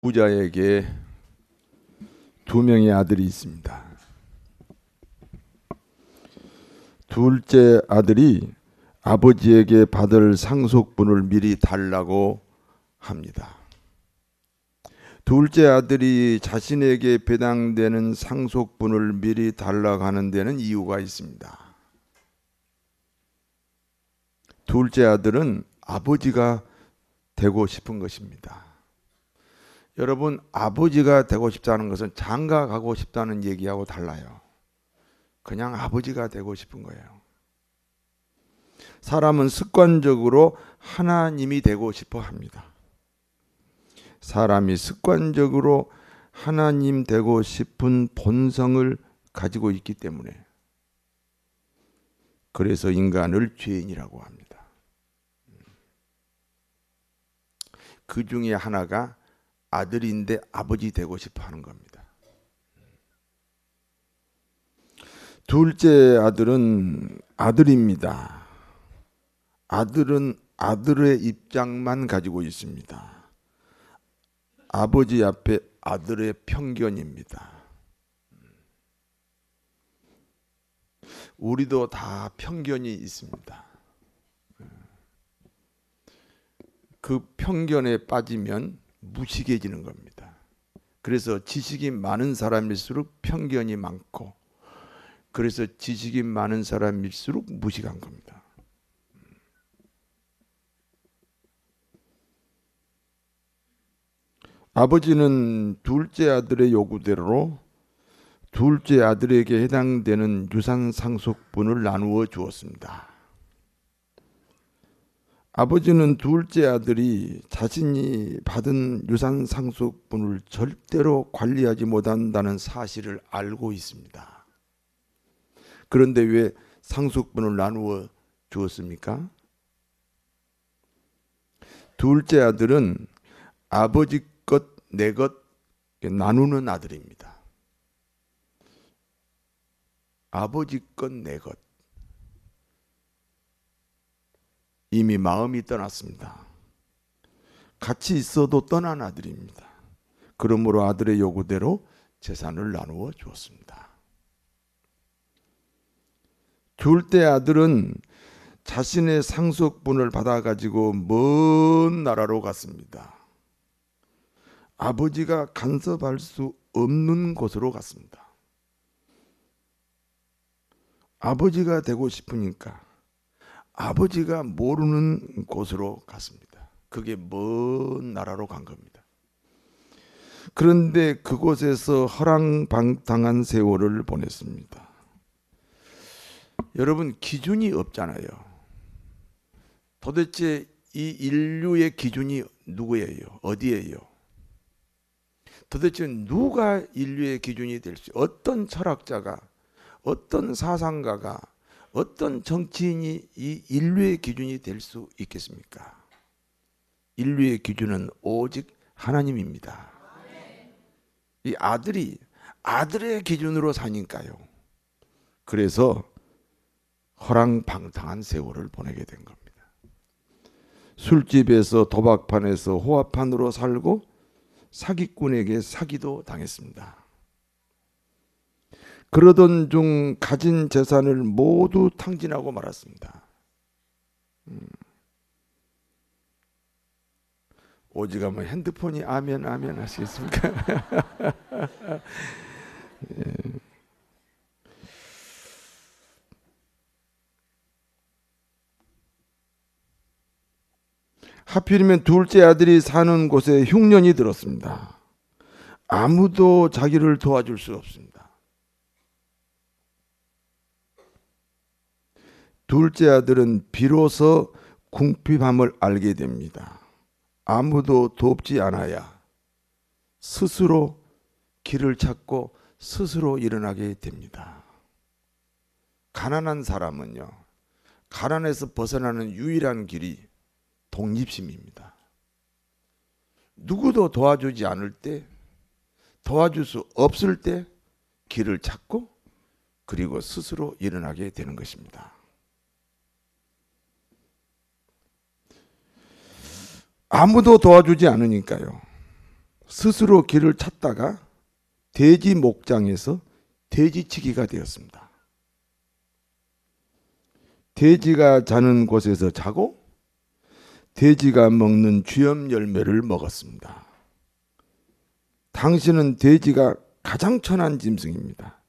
부자에게 두 명의 아들이 있습니다. 둘째 아들이 아버지에게 받을 상속분을 미리 달라고 합니다. 둘째 아들이 자신에게 배당되는 상속분을 미리 달라고 하는 데는 이유가 있습니다. 둘째 아들은 아버지가 되고 싶은 것입니다. 여러분, 아버지가 되고 싶다는 것은 장가 가고 싶다는 얘기하고 달라요. 그냥 아버지가 되고 싶은 거예요. 사람은 습관적으로 하나님이 되고 싶어 합니다. 사람이 습관적으로 하나님 되고 싶은 본성을 가지고 있기 때문에, 그래서 인간을 죄인이라고 합니다. 그 중에 하나가 아들인데 아버지 되고 싶어 하는 겁니다. 둘째 아들은 아들입니다. 아들은 아들의 입장만 가지고 있습니다. 아버지 앞에 아들의 편견입니다. 우리도 다 편견이 있습니다. 그 편견에 빠지면 무식해지는 겁니다. 그래서 지식이 많은 사람일수록 편견이 많고, 그래서 지식이 많은 사람일수록 무식한 겁니다. 아버지는 둘째 아들의 요구대로 둘째 아들에게 해당되는 유산 상속분을 나누어 주었습니다. 아버지는 둘째 아들이 자신이 받은 유산 상속분을 절대로 관리하지 못한다는 사실을 알고 있습니다. 그런데 왜 상속분을 나누어 주었습니까? 둘째 아들은 아버지 것, 내 것 나누는 아들입니다. 아버지 것, 내 것. 이미 마음이 떠났습니다. 같이 있어도 떠난 아들입니다. 그러므로 아들의 요구대로 재산을 나누어 주었습니다. 둘째 아들은 자신의 상속분을 받아가지고 먼 나라로 갔습니다. 아버지가 간섭할 수 없는 곳으로 갔습니다. 아버지가 되고 싶으니까 아버지가 모르는 곳으로 갔습니다. 그게 먼 나라로 간 겁니다. 그런데 그곳에서 허랑방탕한 세월을 보냈습니다. 여러분, 기준이 없잖아요. 도대체 이 인류의 기준이 누구예요? 어디예요? 도대체 누가 인류의 기준이 될 수, 어떤 철학자가, 어떤 사상가가, 어떤 정치인이 이 인류의 기준이 될 수 있겠습니까? 인류의 기준은 오직 하나님입니다. 이 아들이 아들의 기준으로 사니까요. 그래서 허랑방탕한 세월을 보내게 된 겁니다. 술집에서, 도박판에서 호화판으로 살고 사기꾼에게 사기도 당했습니다. 그러던 중 가진 재산을 모두 탕진하고 말았습니다. 오직하면 핸드폰이 아멘 아멘 하시겠습니까? 예. 하필이면 둘째 아들이 사는 곳에 흉년이 들었습니다. 아무도 자기를 도와줄 수 없습니다. 둘째 아들은 비로소 궁핍함을 알게 됩니다. 아무도 돕지 않아야 스스로 길을 찾고 스스로 일어나게 됩니다. 가난한 사람은요, 가난에서 벗어나는 유일한 길이 독립심입니다. 누구도 도와주지 않을 때, 도와줄 수 없을 때 길을 찾고, 그리고 스스로 일어나게 되는 것입니다. 아무도 도와주지 않으니까요. 스스로 길을 찾다가 돼지 목장에서 돼지치기가 되었습니다. 돼지가 자는 곳에서 자고 돼지가 먹는 쥐염 열매를 먹었습니다. 당신은 돼지가 가장 천한 짐승입니다.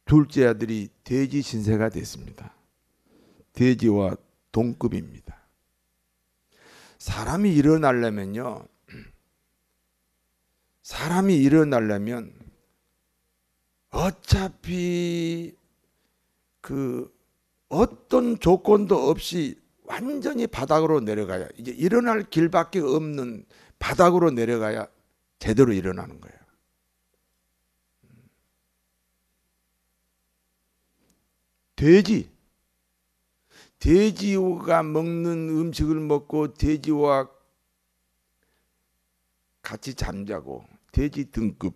둘째 아들이 돼지 신세가 됐습니다. 돼지와 동급입니다. 사람이 일어나려면 어차피 어떤 조건도 없이 완전히 바닥으로 내려가야, 이제 일어날 길밖에 없는 바닥으로 내려가야 제대로 일어나는 거예요. 돼지가 먹는 음식을 먹고 돼지와 같이 잠자고 돼지 등급,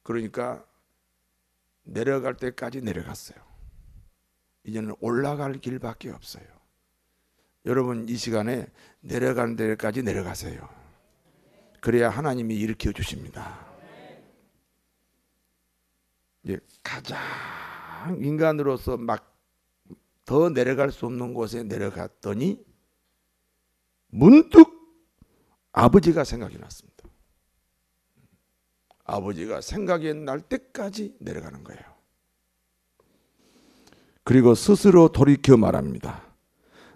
그러니까 내려갈 때까지 내려갔어요. 이제는 올라갈 길밖에 없어요. 여러분, 이 시간에 내려가는 데까지 내려가세요. 그래야 하나님이 일으켜 주십니다. 가장 인간으로서 막 더 내려갈 수 없는 곳에 내려갔더니 문득 아버지가 생각이 났습니다. 아버지가 생각이 날 때까지 내려가는 거예요. 그리고 스스로 돌이켜 말합니다.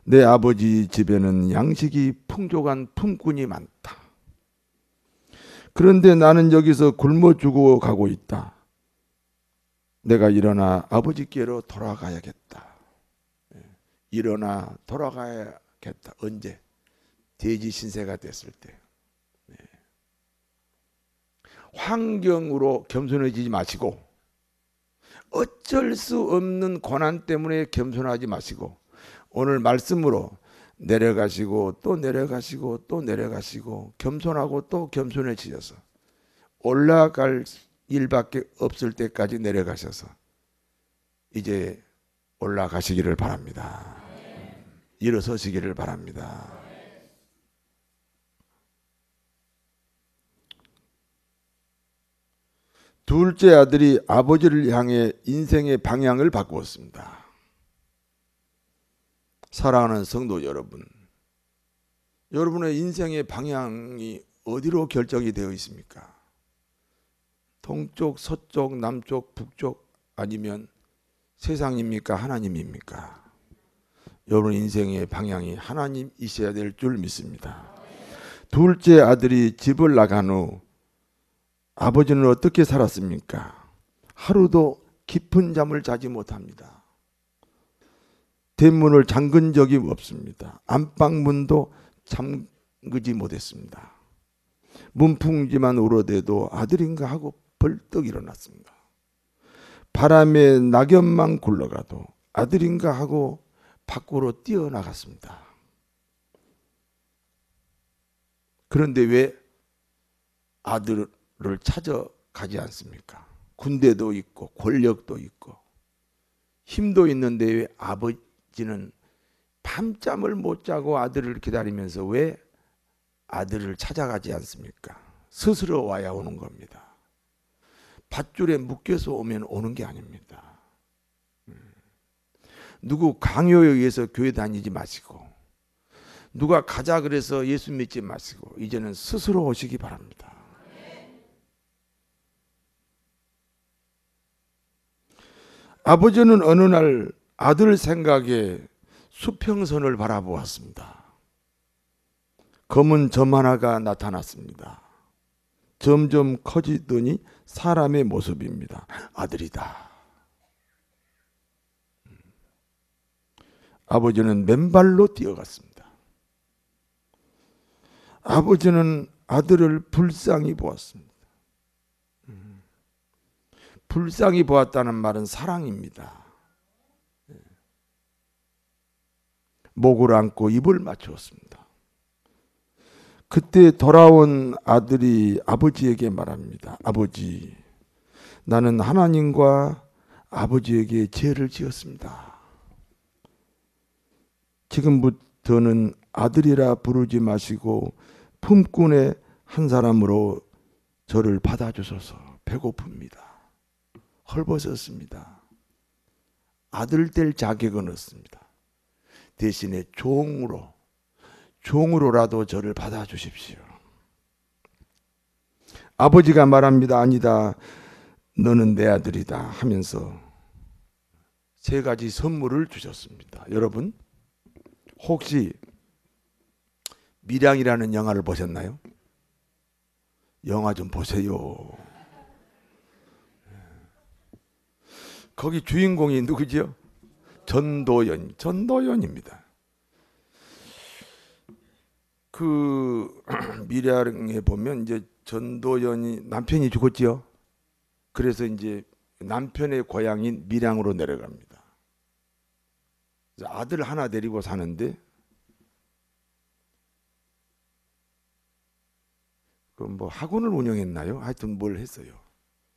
내 아버지 집에는 양식이 풍족한 품꾼이 많다. 그런데 나는 여기서 굶어 죽어 가고 있다. 내가 일어나 아버지께로 돌아가야겠다. 일어나 돌아가야겠다. 언제? 돼지 신세가 됐을 때. 환경으로 겸손해지지 마시고, 어쩔 수 없는 고난 때문에 겸손하지 마시고, 오늘 말씀으로 내려가시고 또 내려가시고 또 내려가시고 겸손하고 또 겸손해지셔서 올라갈 일밖에 없을 때까지 내려가셔서 이제 올라가시기를 바랍니다. 일어서시기를 바랍니다. 둘째 아들이 아버지를 향해 인생의 방향을 바꾸었습니다. 사랑하는 성도 여러분, 여러분의 인생의 방향이 어디로 결정이 되어 있습니까? 동쪽, 서쪽, 남쪽, 북쪽, 아니면 세상입니까? 하나님입니까? 여러분 인생의 방향이 하나님이셔야 될 줄 믿습니다. 둘째 아들이 집을 나간 후 아버지는 어떻게 살았습니까? 하루도 깊은 잠을 자지 못합니다. 대문을 잠근 적이 없습니다. 안방문도 잠그지 못했습니다. 문풍지만 울어대도 아들인가 하고 벌떡 일어났습니다. 바람에 낙엽만 굴러가도 아들인가 하고 밖으로 뛰어나갔습니다. 그런데 왜 아들을 찾아가지 않습니까? 군대도 있고 권력도 있고 힘도 있는데 왜 아버지는 밤잠을 못 자고 아들을 기다리면서 왜 아들을 찾아가지 않습니까? 스스로 와야 오는 겁니다. 밧줄에 묶여서 오면 오는 게 아닙니다. 누구 강요에 의해서 교회 다니지 마시고, 누가 가자 그래서 예수 믿지 마시고 이제는 스스로 오시기 바랍니다. 아버지는 어느 날 아들 생각에 수평선을 바라보았습니다. 검은 점 하나가 나타났습니다. 점점 커지더니 사람의 모습입니다. 아들이다. 아버지는 맨발로 뛰어갔습니다. 아버지는 아들을 불쌍히 보았습니다. 불쌍히 보았다는 말은 사랑입니다. 목을 안고 입을 맞추었습니다. 그때 돌아온 아들이 아버지에게 말합니다. 아버지, 나는 하나님과 아버지에게 죄를 지었습니다. 지금부터는 아들이라 부르지 마시고 품꾼의 한 사람으로 저를 받아주소서. 배고픕니다. 헐벗었습니다. 아들 될 자격은 없습니다. 대신에 종으로라도 저를 받아주십시오. 아버지가 말합니다. 아니다, 너는 내 아들이다 하면서 세 가지 선물을 주셨습니다. 여러분, 혹시 밀양이라는 영화를 보셨나요? 영화 좀 보세요. 거기 주인공이 누구죠? 전도연입니다. 그 밀양에 보면 이제 전도연이 남편이 죽었지요. 그래서 이제 남편의 고향인 밀양으로 내려갑니다. 아들 하나 데리고 사는데 그 뭐 학원을 운영했나요? 하여튼 뭘 했어요.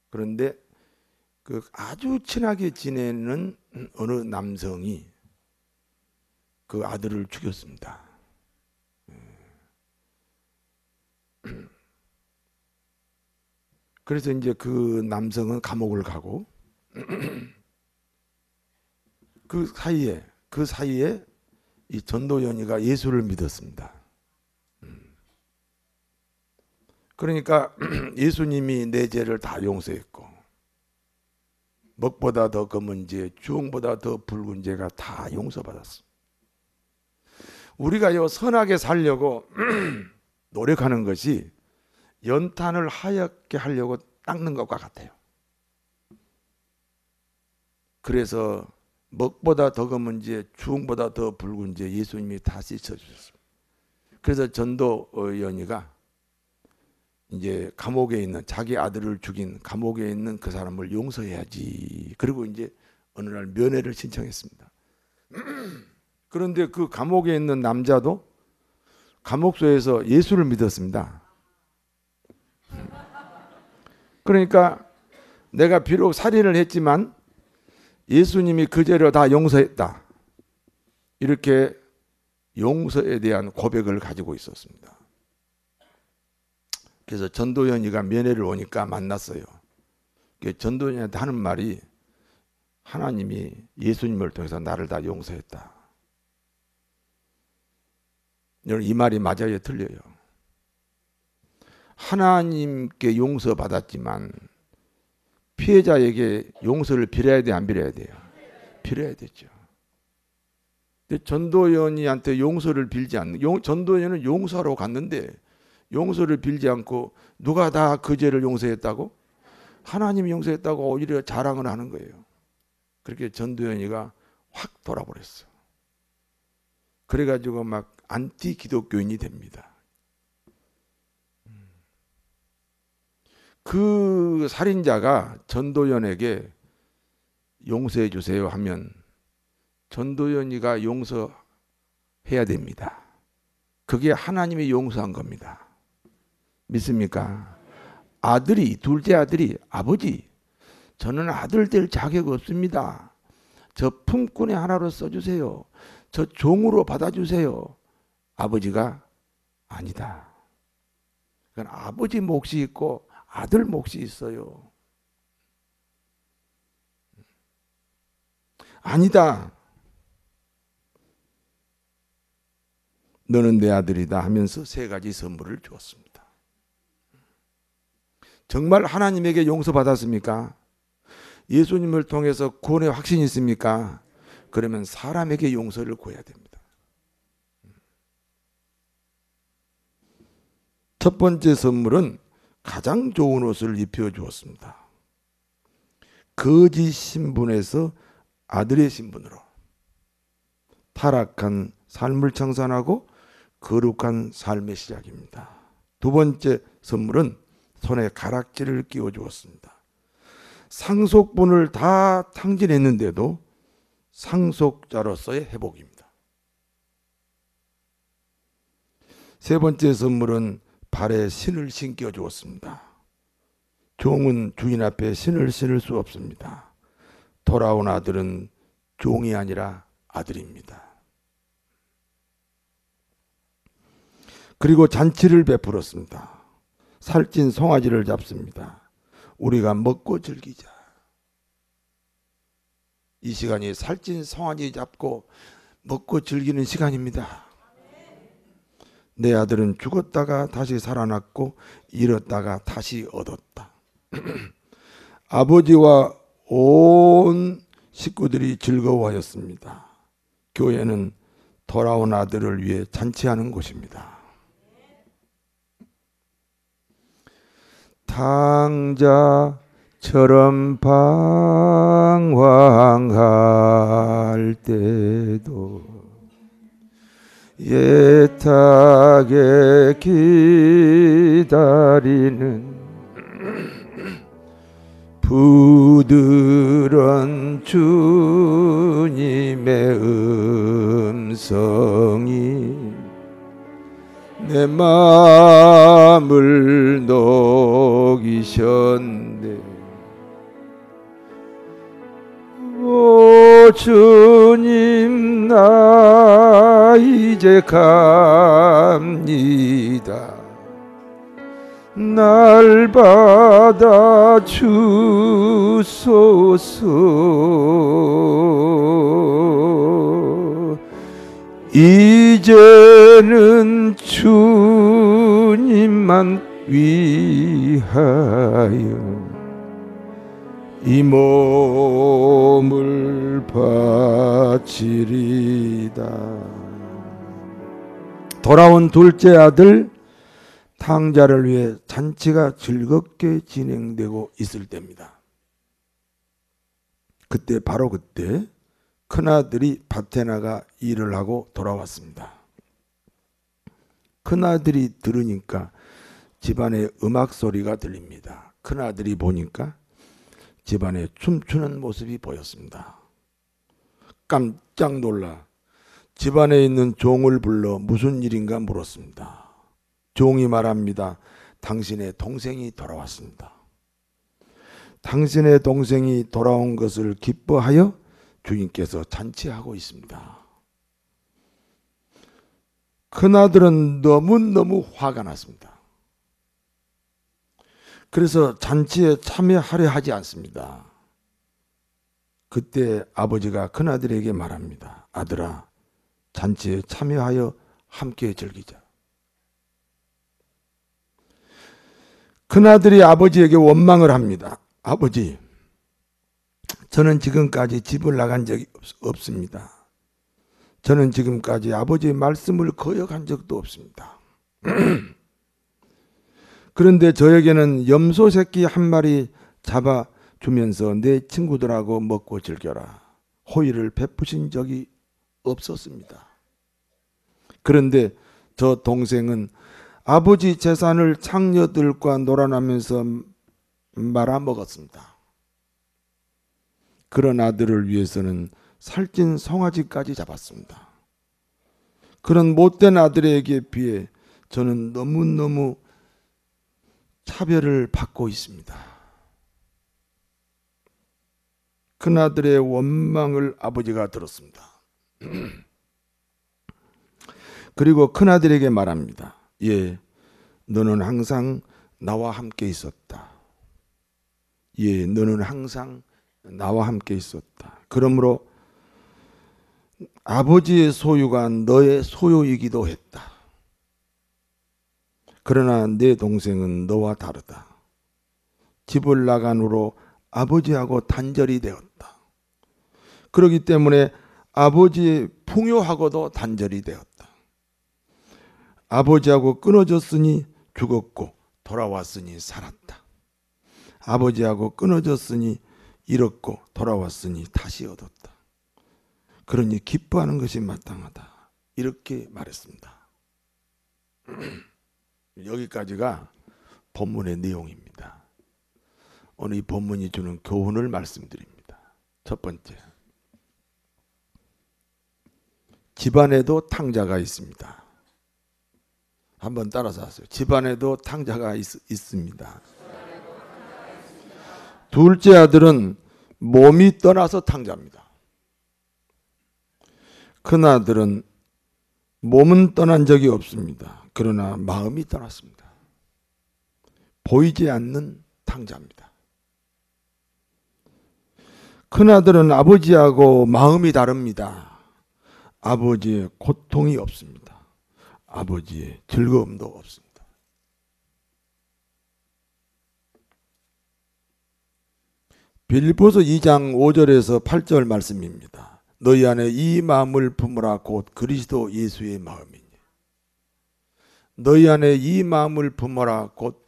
그런데 그 아주 친하게 지내는 어느 남성이 그 아들을 죽였습니다. 그래서 이제 그 남성은 감옥을 가고 그 사이에 이 전도연이가 예수를 믿었습니다. 그러니까 예수님이 내 죄를 다 용서했고 먹보다 더 검은 죄, 주홍보다 더 붉은 죄가 다 용서받았습니다. 우리가요 선하게 살려고 노력하는 것이 연탄을 하얗게 하려고 닦는 것과 같아요. 그래서 먹보다 더 검은 죄, 주홍보다 더 붉은 죄 예수님이 다 씻어주셨습니다. 그래서 전도연이가 이제 감옥에 있는 자기 아들을 죽인 감옥에 있는 그 사람을 용서해야지. 그리고 이제 어느 날 면회를 신청했습니다. 그런데 그 감옥에 있는 남자도 감옥소에서 예수를 믿었습니다. 그러니까 내가 비록 살인을 했지만 예수님이 그 죄를 다 용서했다. 이렇게 용서에 대한 고백을 가지고 있었습니다. 그래서 전도연이가 면회를 오니까 만났어요. 전도연이한테 하는 말이 하나님이 예수님을 통해서 나를 다 용서했다. 여러분 이 말이 맞아요, 틀려요? 하나님께 용서받았지만 피해자에게 용서를 빌어야 돼, 안 빌어야 돼요? 빌어야 되죠. 근데 전도연이한테 용서를 빌지 않는, 전도연은 용서하러 갔는데 용서를 빌지 않고 누가 다 그 죄를 용서했다고? 하나님이 용서했다고 오히려 자랑을 하는 거예요. 그렇게 전도연이가 확 돌아버렸어. 그래가지고 막 안티 기독교인이 됩니다. 그 살인자가 전도연에게 용서해 주세요 하면 전도연이가 용서해야 됩니다. 그게 하나님이 용서한 겁니다. 믿습니까? 아들이, 둘째 아들이 아버지, 저는 아들 될 자격 없습니다. 저 품꾼의 하나로 써주세요. 저 종으로 받아주세요. 아버지가 아니다. 그건 아버지 몫이 있고 아들 몫이 있어요. 아니다. 너는 내 아들이다 하면서 세 가지 선물을 주었습니다. 정말 하나님에게 용서받았습니까? 예수님을 통해서 구원의 확신이 있습니까? 그러면 사람에게 용서를 구해야 됩니다. 첫 번째 선물은 가장 좋은 옷을 입혀주었습니다. 거짓 신분에서 아들의 신분으로 타락한 삶을 청산하고 거룩한 삶의 시작입니다. 두 번째 선물은 손에 가락지를 끼워주었습니다. 상속분을 다 탕진했는데도 상속자로서의 회복입니다. 세 번째 선물은 발에 신을 신겨주었습니다. 종은 주인 앞에 신을 신을 수 없습니다. 돌아온 아들은 종이 아니라 아들입니다. 그리고 잔치를 베풀었습니다. 살찐 송아지를 잡습니다. 우리가 먹고 즐기자. 이 시간이 살찐 송아지 잡고 먹고 즐기는 시간입니다. 내 아들은 죽었다가 다시 살아났고 잃었다가 다시 얻었다. 아버지와 온 식구들이 즐거워하였습니다. 교회는 돌아온 아들을 위해 잔치하는 곳입니다. 탕자처럼 방황할 때도 애타게 기다리는 부드러운 주님의 음성이 내 마음을 녹이셨네. 오 주님, 나 이제 갑니다. 날 받아 주소서. 이제는 주님만 위하여 이 몸을 바치리다. 돌아온 둘째 아들 탕자를 위해 잔치가 즐겁게 진행되고 있을 때입니다. 바로 그때 큰아들이 밭에 나가 일을 하고 돌아왔습니다. 큰아들이 들으니까 집안에 음악 소리가 들립니다. 큰아들이 보니까 집안에 춤추는 모습이 보였습니다. 깜짝 놀라 집안에 있는 종을 불러 무슨 일인가 물었습니다. 종이 말합니다. 당신의 동생이 돌아왔습니다. 당신의 동생이 돌아온 것을 기뻐하여 주인께서 잔치하고 있습니다. 큰아들은 너무너무 화가 났습니다. 그래서 잔치에 참여하려 하지 않습니다. 그때 아버지가 큰아들에게 말합니다. 아들아, 잔치에 참여하여 함께 즐기자. 큰아들이 아버지에게 원망을 합니다. 아버지, 저는 지금까지 집을 나간 적이 없습니다. 저는 지금까지 아버지의 말씀을 거역한 적도 없습니다. 그런데 저에게는 염소 새끼 한 마리 잡아주면서 내 친구들하고 먹고 즐겨라 호의를 베푸신 적이 없었습니다. 그런데 저 동생은 아버지 재산을 창녀들과 놀아나면서 말아먹었습니다. 그런 아들을 위해서는 살찐 송아지까지 잡았습니다. 그런 못된 아들에게 비해 저는 너무너무 차별을 받고 있습니다. 큰아들의 원망을 아버지가 들었습니다. 그리고 큰아들에게 말합니다. 예, 너는 항상 나와 함께 있었다. 예, 너는 항상 나와 함께 있었다. 그러므로 아버지의 소유가 너의 소유이기도 했다. 그러나 내 동생은 너와 다르다. 집을 나간 후로 아버지하고 단절이 되었다. 그렇기 때문에 아버지의 풍요하고도 단절이 되었다. 아버지하고 끊어졌으니 죽었고 돌아왔으니 살았다. 아버지하고 끊어졌으니 잃었고 돌아왔으니 다시 얻었다. 그러니 기뻐하는 것이 마땅하다. 이렇게 말했습니다. 여기까지가 본문의 내용입니다. 오늘 이 본문이 주는 교훈을 말씀드립니다. 첫 번째, 집안에도 탕자가 있습니다. 한번 따라서 하세요. 집안에도 탕자가 있습니다. 둘째 아들은 몸이 떠나서 탕자입니다. 큰아들은 몸은 떠난 적이 없습니다. 그러나 마음이 떠났습니다. 보이지 않는 탕자입니다. 큰아들은 아버지하고 마음이 다릅니다. 아버지의 고통이 없습니다. 아버지의 즐거움도 없습니다. 빌립보서 2장 5절에서 8절 말씀입니다. 너희 안에 이 마음을 품으라 곧 그리스도 예수의 마음이니. 너희 안에 이 마음을 품어라 곧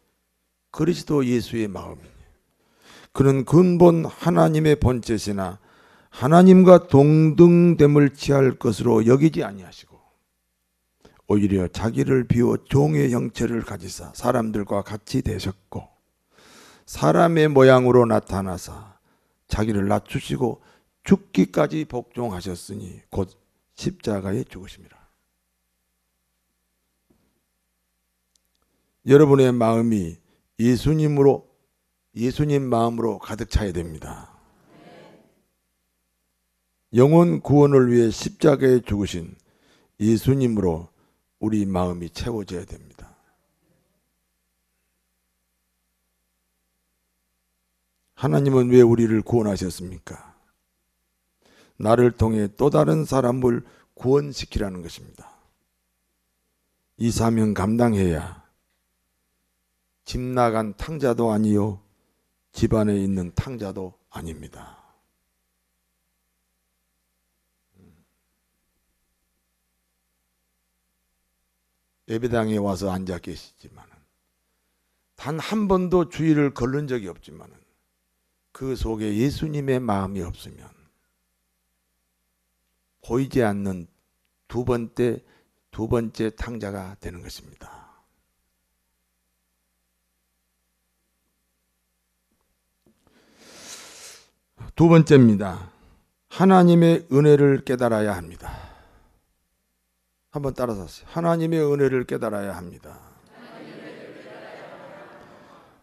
그리스도 예수의 마음이니. 그는 근본 하나님의 본체시나 하나님과 동등됨을 취할 것으로 여기지 아니하시고 오히려 자기를 비워 종의 형체를 가지사 사람들과 같이 되셨고 사람의 모양으로 나타나사 자기를 낮추시고 죽기까지 복종하셨으니 곧 십자가에 죽으심이라. 여러분의 마음이 예수님 마음으로 가득 차야 됩니다. 영혼 구원을 위해 십자가에 죽으신 예수님으로 우리 마음이 채워져야 됩니다. 하나님은 왜 우리를 구원하셨습니까? 나를 통해 또 다른 사람을 구원시키라는 것입니다. 이 사명 감당해야 집 나간 탕자도 아니요 집안에 있는 탕자도 아닙니다. 예배당에 와서 앉아 계시지만 단 한 번도 주의를 걸른 적이 없지만 그 속에 예수님의 마음이 없으면 보이지 않는 두 번째 탕자가 되는 것입니다. 두 번째입니다. 하나님의 은혜를 깨달아야 합니다. 한번 따라서 하세요. 하나님의 은혜를 깨달아야 합니다.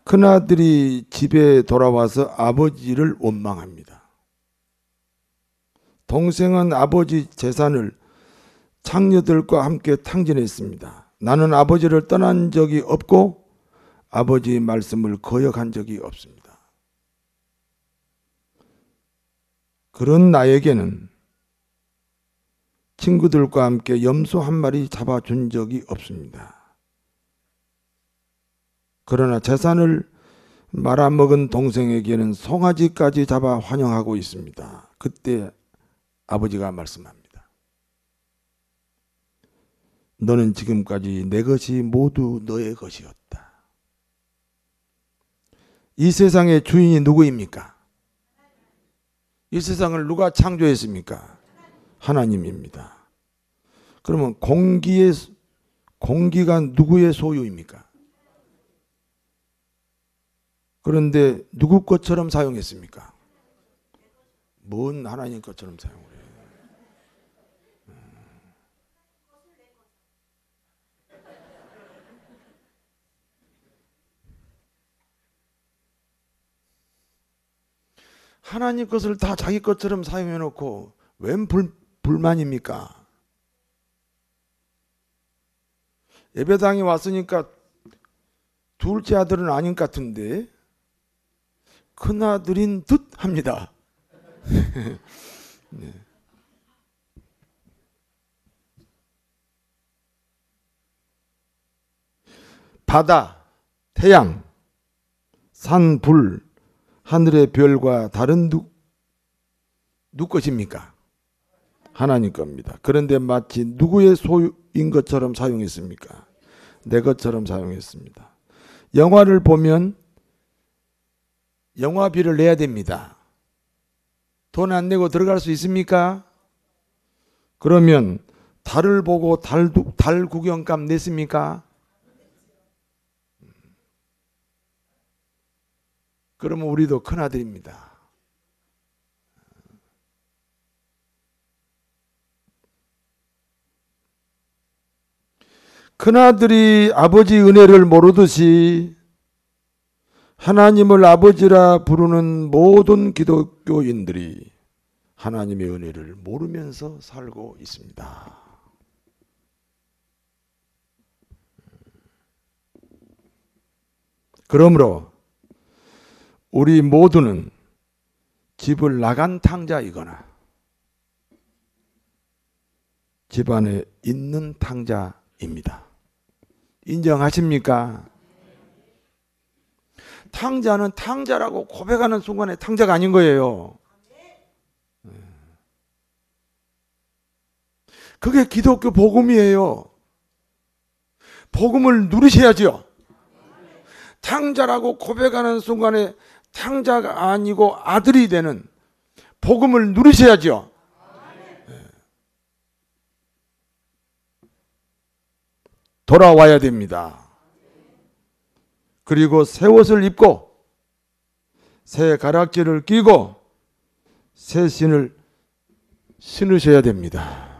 큰아들이 집에 돌아와서 아버지를 원망합니다. 동생은 아버지 재산을 장녀들과 함께 탕진했습니다. 나는 아버지를 떠난 적이 없고 아버지의 말씀을 거역한 적이 없습니다. 그런 나에게는 친구들과 함께 염소 한 마리 잡아준 적이 없습니다. 그러나 재산을 말아먹은 동생에게는 송아지까지 잡아 환영하고 있습니다. 그때 아버지가 말씀합니다. 너는 지금까지 내 것이 모두 너의 것이었다. 이 세상의 주인이 누구입니까? 이 세상을 누가 창조했습니까? 하나님입니다. 그러면 공기가 누구의 소유입니까? 그런데 누구 것처럼 사용했습니까? 뭔 하나님 것처럼 사용을 해요? 하나님 것을 다 자기 것처럼 사용해 놓고 웬 불만입니까? 예배당에 왔으니까 둘째 아들은 아닌 것 같은데 큰아들인 듯 합니다. 네. 바다, 태양, 산, 불, 하늘의 별과 다른 누구 것입니까? 하나님 겁니다. 그런데 마치 누구의 소유인 것처럼 사용했습니까? 내 것처럼 사용했습니다. 영화를 보면 영화비를 내야 됩니다. 돈 안 내고 들어갈 수 있습니까? 그러면 달을 보고 달 구경값 냈습니까? 그러면 우리도 큰아들입니다. 큰아들이 아버지 은혜를 모르듯이 하나님을 아버지라 부르는 모든 기독교인들이 하나님의 은혜를 모르면서 살고 있습니다. 그러므로 우리 모두는 집을 나간 탕자이거나 집안에 있는 탕자입니다. 인정하십니까? 탕자는 탕자라고 고백하는 순간에 탕자가 아닌 거예요. 그게 기독교 복음이에요. 복음을 누리셔야죠. 탕자라고 고백하는 순간에 탕자가 아니고 아들이 되는 복음을 누리셔야죠. 돌아와야 됩니다. 그리고 새 옷을 입고 새 가락지를 끼고 새 신을 신으셔야 됩니다.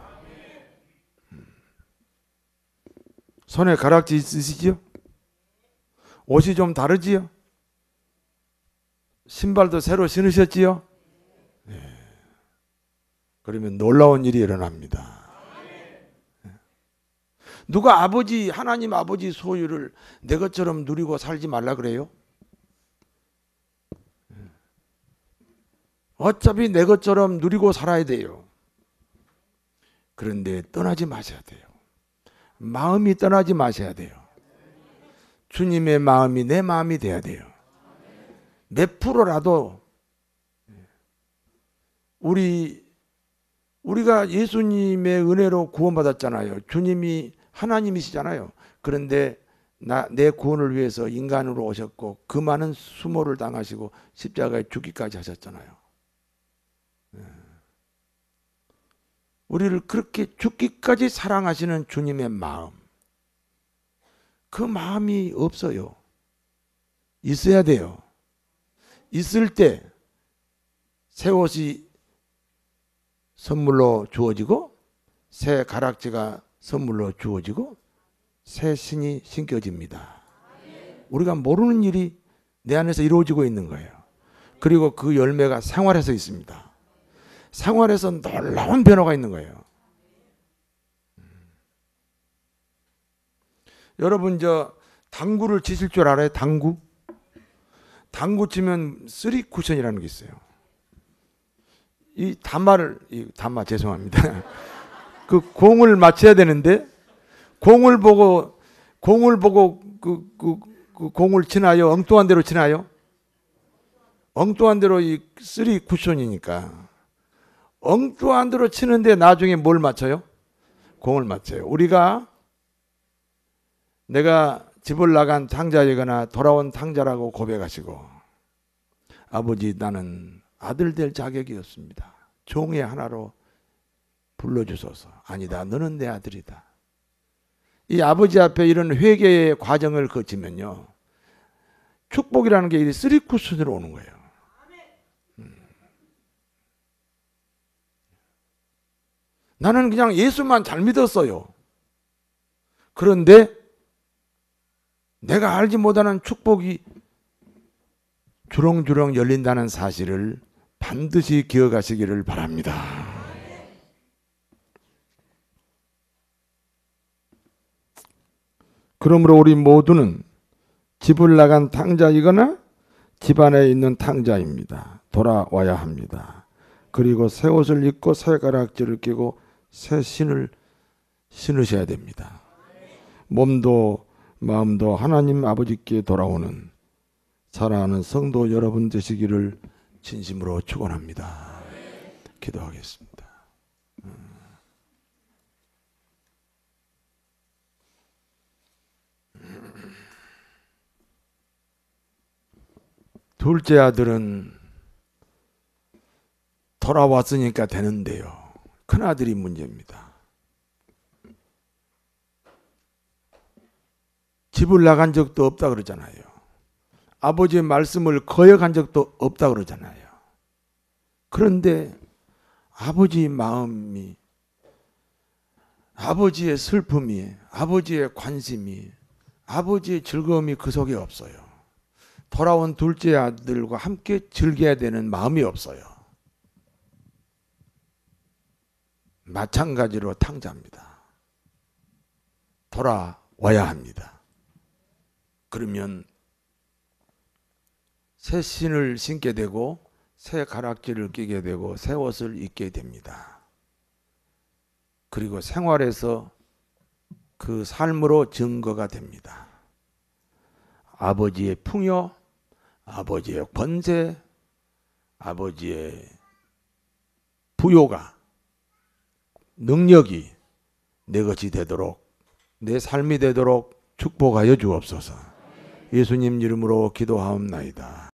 손에 가락지 있으시지요? 옷이 좀 다르지요? 신발도 새로 신으셨지요? 네. 그러면 놀라운 일이 일어납니다. 누가 아버지, 하나님 아버지 소유를 내 것처럼 누리고 살지 말라 그래요? 어차피 내 것처럼 누리고 살아야 돼요. 그런데 떠나지 마셔야 돼요. 마음이 떠나지 마셔야 돼요. 주님의 마음이 내 마음이 돼야 돼요. 몇 프로라도 우리가 예수님의 은혜로 구원받았잖아요. 주님이 하나님이시잖아요. 그런데 내 구원을 위해서 인간으로 오셨고 그 많은 수모를 당하시고 십자가에 죽기까지 하셨잖아요. 우리를 그렇게 죽기까지 사랑하시는 주님의 마음, 그 마음이 없어요. 있어야 돼요. 있을 때 새 옷이 선물로 주어지고 새 가락지가 선물로 주어지고 새 신이 신겨집니다. 우리가 모르는 일이 내 안에서 이루어지고 있는 거예요. 그리고 그 열매가 생활에서 있습니다. 생활에서 놀라운 변화가 있는 거예요. 여러분 당구를 치실 줄 알아요? 당구 치면 3쿠션이라는 게 있어요. 이 담마 죄송합니다. 그 공을 맞춰야 되는데 공을 보고 그 공을 치나요? 엉뚱한 대로 치나요? 엉뚱한 대로 이 3쿠션이니까 엉뚱한 대로 치는데 나중에 뭘 맞춰요? 공을 맞춰요. 내가 집을 나간 탕자이거나 돌아온 탕자라고 고백하시고 아버지 나는 아들 될 자격이 없습니다. 종의 하나로 불러주소서. 아니다. 너는 내 아들이다. 이 아버지 앞에 이런 회개의 과정을 거치면요. 축복이라는 게 3쿠션으로 오는 거예요. 나는 그냥 예수만 잘 믿었어요. 그런데 내가 알지 못하는 축복이 주렁주렁 열린다는 사실을 반드시 기억하시기를 바랍니다. 그러므로 우리 모두는 집을 나간 탕자이거나 집안에 있는 탕자입니다. 돌아와야 합니다. 그리고 새 옷을 입고 새 가락지를 끼고 새 신을 신으셔야 됩니다. 몸도 마음도 하나님 아버지께 돌아오는 사랑하는 성도 여러분 되시기를 진심으로 축원합니다. 기도하겠습니다. 둘째 아들은 돌아왔으니까 되는데요. 큰아들이 문제입니다. 집을 나간 적도 없다 그러잖아요. 아버지의 말씀을 거역한 적도 없다 그러잖아요. 그런데 아버지의 마음이, 아버지의 슬픔이, 아버지의 관심이, 아버지의 즐거움이 그 속에 없어요. 돌아온 둘째 아들과 함께 즐겨야 되는 마음이 없어요. 마찬가지로 탕자입니다. 돌아와야 합니다. 그러면 새 신을 신게 되고 새 가락지를 끼게 되고 새 옷을 입게 됩니다. 그리고 생활에서 그 삶으로 증거가 됩니다. 아버지의 풍요, 아버지의 권세, 아버지의 부요가, 능력이 내 것이 되도록, 내 삶이 되도록 축복하여 주옵소서. 예수님 이름으로 기도하옵나이다.